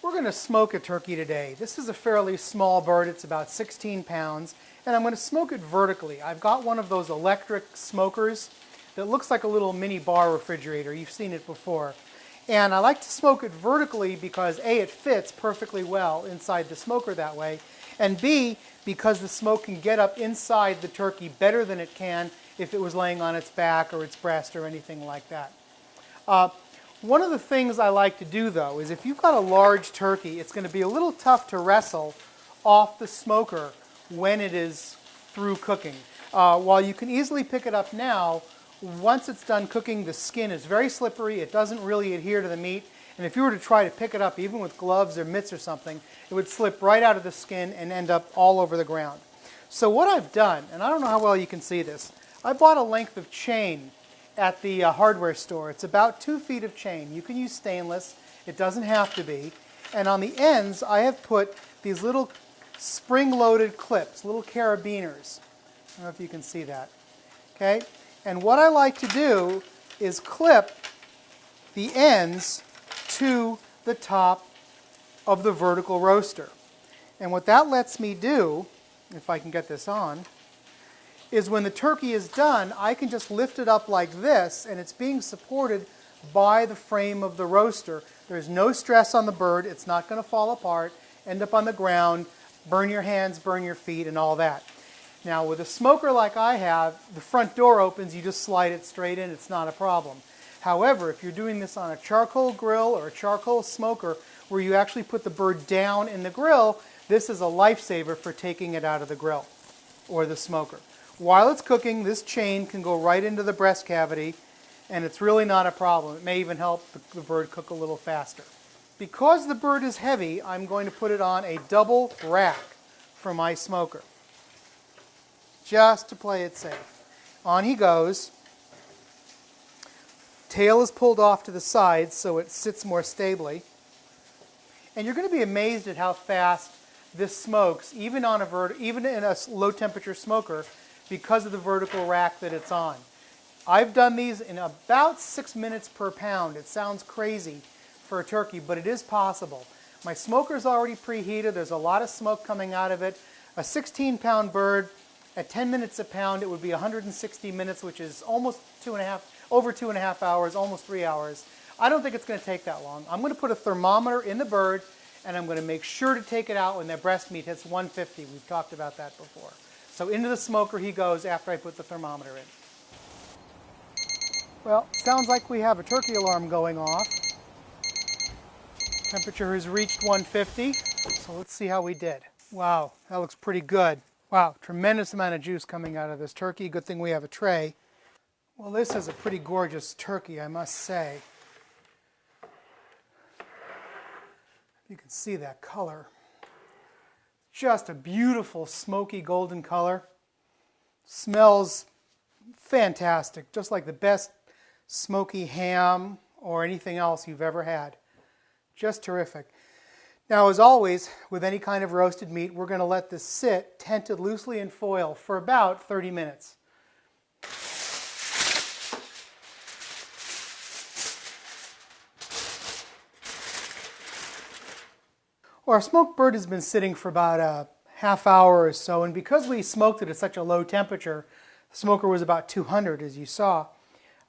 We're going to smoke a turkey today. This is a fairly small bird. It's about 16 pounds, and I'm going to smoke it vertically. I've got one of those electric smokers that looks like a little mini bar refrigerator. You've seen it before. And I like to smoke it vertically because A, it fits perfectly well inside the smoker that way, and B, because the smoke can get up inside the turkey better than it can if it was laying on its back or its breast or anything like that. One of the things I like to do, though, is if you've got a large turkey, it's going to be a little tough to wrestle off the smoker when it is through cooking. While you can easily pick it up now, once it's done cooking, the skin is very slippery. It doesn't really adhere to the meat. And if you were to try to pick it up, even with gloves or mitts or something, it would slip right out of the skin and end up all over the ground. So what I've done, and I don't know how well you can see this, I bought a length of chain at the hardware store. It's about 2 feet of chain. You can use stainless. It doesn't have to be. And on the ends, I have put these little spring-loaded clips, little carabiners. I don't know if you can see that. Okay? And what I like to do is clip the ends to the top of the vertical roaster. And what that lets me do, if I can get this on, is when the turkey is done, I can just lift it up like this, and it's being supported by the frame of the roaster. There's no stress on the bird. It's not going to fall apart, end up on the ground, burn your hands, burn your feet, and all that. Now, with a smoker like I have, the front door opens, you just slide it straight in. It's not a problem. However, if you're doing this on a charcoal grill or a charcoal smoker where you actually put the bird down in the grill, this is a lifesaver for taking it out of the grill or the smoker. While it's cooking, this chain can go right into the breast cavity, and it's really not a problem. It may even help the bird cook a little faster. Because the bird is heavy, I'm going to put it on a double rack for my smoker, just to play it safe. On he goes. Tail is pulled off to the side so it sits more stably. And you're going to be amazed at how fast this smokes, even in a low temperature smoker, because of the vertical rack that it's on. I've done these in about 6 minutes per pound. It sounds crazy for a turkey, but it is possible. My smoker's already preheated. There's a lot of smoke coming out of it. A 16-pound bird, at 10 minutes a pound, it would be 160 minutes, which is almost over 2.5 hours, almost 3 hours. I don't think it's going to take that long. I'm going to put a thermometer in the bird, and I'm going to make sure to take it out when their breast meat hits 150. We've talked about that before. So into the smoker he goes after I put the thermometer in. Well, sounds like we have a turkey alarm going off. Temperature has reached 150, so let's see how we did. Wow, that looks pretty good. Wow, tremendous amount of juice coming out of this turkey. Good thing we have a tray. Well, this is a pretty gorgeous turkey, I must say. You can see that color. Just a beautiful smoky golden color. Smells fantastic, just like the best smoky ham or anything else you've ever had. Just terrific. Now, as always, with any kind of roasted meat, we're going to let this sit tented loosely in foil for about 30 minutes. Well, our smoked bird has been sitting for about a half hour or so, and because we smoked it at such a low temperature, the smoker was about 200, as you saw,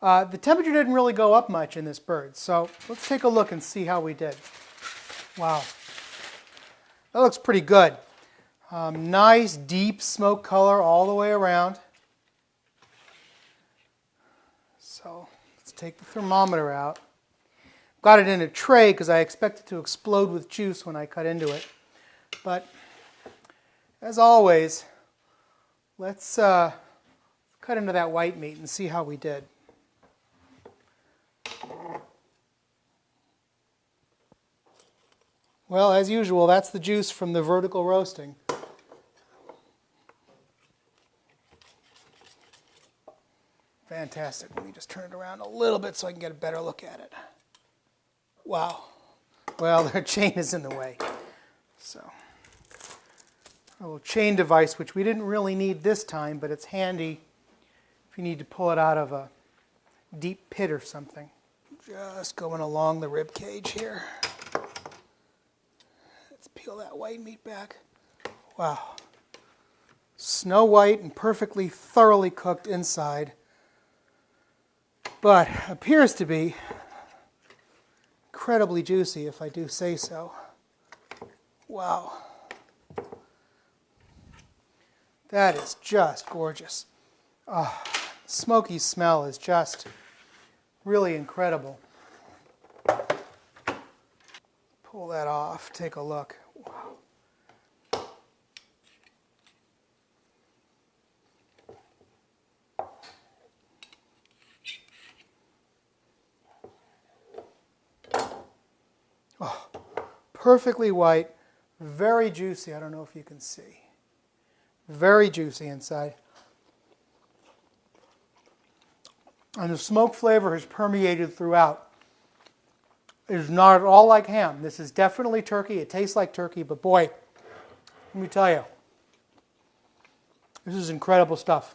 the temperature didn't really go up much in this bird. So let's take a look and see how we did. Wow. That looks pretty good. Nice, deep smoke color all the way around. So let's take the thermometer out. Got it in a tray because I expect it to explode with juice when I cut into it. But as always, let's cut into that white meat and see how we did. Well, as usual, that's the juice from the vertical roasting. Fantastic. Let me just turn it around a little bit so I can get a better look at it. Wow. Well, their chain is in the way. So, a little chain device, which we didn't really need this time, but it's handy if you need to pull it out of a deep pit or something. Just going along the rib cage here. peel that white meat back. Wow. Snow white and perfectly thoroughly cooked inside, but appears to be incredibly juicy, if I do say so. Wow. That is just gorgeous. Oh, smoky smell is just really incredible. Pull that off, take a look. Wow. Oh, perfectly white, very juicy. I don't know if you can see. Very juicy inside. And the smoke flavor has permeated throughout. It is not at all like ham. This is definitely turkey. It tastes like turkey, but boy, let me tell you, this is incredible stuff.